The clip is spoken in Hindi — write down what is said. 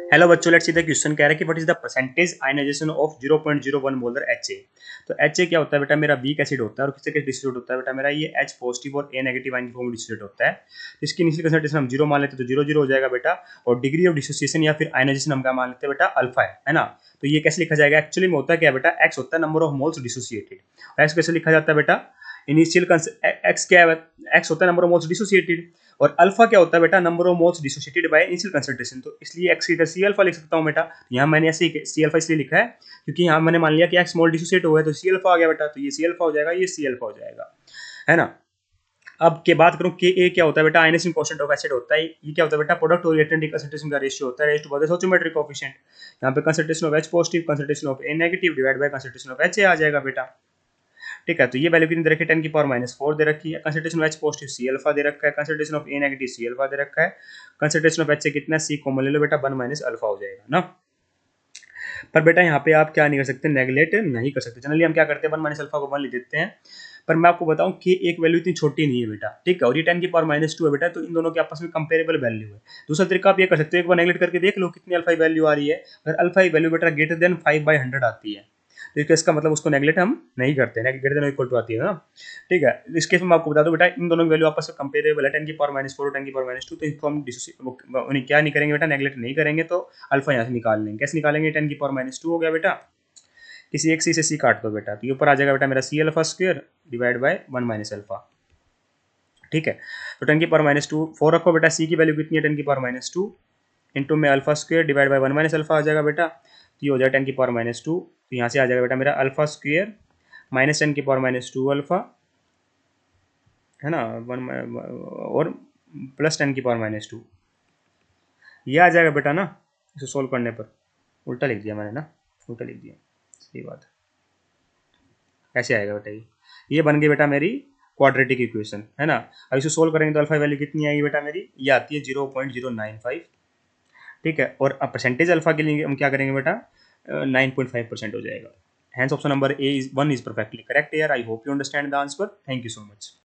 हेलो बच्चों, लेट्स सी द क्वेश्चन कह रहा है कि what is the percentage ionization of 0.01 molar HA। तो HA क्या होता है बेटा, मेरा वीक एसिड होता है और किससे किस डिस्ट्रीब्यूट होता है बेटा, मेरा ये H पॉजिटिव और A नेगेटिव आयन की फॉर्म में डिस्ट्रीब्यूट होता है। तो इसकी इनिशियल कंसंट्रेशन हम 0 मान लेते हैं तो 0 0 हो जाएगा बेटा, और डिग्री ऑफ डिसोसिएशन या फिर आयनाइजेशन हम क्या मान लेते हैं बेटा, अल्फा है ना। तो ये कैसे लिखा जाएगा, एक्चुअली में होता क्या है बेटा, x होता है number of moles dissociated. x कैसे लिखा जाता है बेटा, इनिशियल x क्या है, x होता है नंबर ऑफ मोल्स डिसोसिएटेड, और अल्फा क्या होता है बेटा, number of moles dissociated by initial concentration. तो इसलिए एक्स की सी अल्फा लिख सकता हूं बेटा। यहाँ मैंने ऐसे सी अल्फा इसलिए लिखा है क्योंकि यहाँ मैंने मान लिया कि एक्स मोल डिसोसिएट हुआ है तो सी अल्फा आ गया बेटा, तो ये सी अल्फा हो जाएगा, ये सी अल्फा हो जाएगा, है ना। अब के बात करूं के ए क्या होता है बेटा, आयनाइजेशन कोएफिशिएंट ऑफ एसिड होता है। ये क्या होता है बेटा, प्रोडक्ट और रिएक्टेंट कंसंट्रेशन का रेशियो होता है रेज़ टू पावर स्टोइचोमेट्रिक कोएफिशिएंट। यहाँ पे concentration of H positive, concentration of A negative divide by concentration of HA आ जाएगा बेटा। ठीक है, तो ये वैल्यू कितनी दे रखी है, 10 की पावर -4 दे रखी है। Concentration of H positive C alpha दे रखा है, concentration of A negative C alpha दे रखा है, कंसंट्रेशन ऑफ H से कितना सी कॉमन ले लो बेटा, 1 माइनस अल्फा हो जाएगा ना। पर बेटा यहाँ पे आप क्या नहीं कर सकते, नेगलेक्ट नहीं कर सकते। जनरली हम क्या करते हैं, 1 माइनस अल्फा को 1 लिख देते हैं। पर मैं आपको बताऊं कि एक वैल्यू इतनी छोटी नहीं है बेटा, ठीक है, और ये 10 की पावर -2 है बेटा, तो इन दोनों के आपस में कंपेरेबल वैल्यू है। दूसरा तरीका आप ये कर सकते हो, एक बार नेगलेक्ट करके देख लो कितनी अल्फा वैल्यू आ रही है। अगर अल्फा की वैल्यू बेटा ग्रेटर देन 5/100 आती है तो इसका मतलब उसको नेगलेक्ट हम नहीं करते, ग्रेटर देन इक्वल टू आती है ना। ठीक है, इस केस में मैं आपको बता दूं बेटा, इन दोनों की वैल्यू आपस में कंपेरेबल है, 10 की पावर -4 और 10 की पावर -2, तो इसको हम उन्हें क्या नहीं करेंगे बेटा, नेगलेक्ट नहीं करेंगे, तो अल्फा यहाँ से निकाल लेंगे। कैसे निकालेंगे, 10 की पावर -2 हो गया बेटा, किसी एक सी से सी काट दो बेटा, तो ये ऊपर आ जाएगा बेटा मेरा C alpha square divide by 1 minus alpha. ठीक है, तो 10 की पावर -2 4 रखो बेटा, सी की वैल्यू कितनी है, 10 की पावर -2 इंटू में alpha square divide by 1 minus alpha आ जाएगा बेटा। तो ये हो जाएगा 10 की पावर -2, तो यहाँ से आ जाएगा बेटा मेरा अल्फा स्क्वायर माइनस 10 की पावर -2 अल्फा, है ना, वन और प्लस 10 की पावर -2, ये आ जाएगा बेटा ना। इसे सोल्व करने पर उल्टा लिख दिया मैंने ना, उल्टा लिख दिया, सही बात है। कैसे आएगा बेटा, ये बन गई बेटा मेरी क्वाड्रेटिक इक्वेशन, है ना। अब इसे सोल्व करेंगे तो अल्फा वैल्यू कितनी आएगी बेटा मेरी, ये आती है 0.095। ठीक है, और अब परसेंटेज अल्फा के लिए हम क्या करेंगे बेटा, 9.5% हो जाएगा। Hence option number A is 1 is perfectly correct here. I hope you understand the answer. Thank you so much.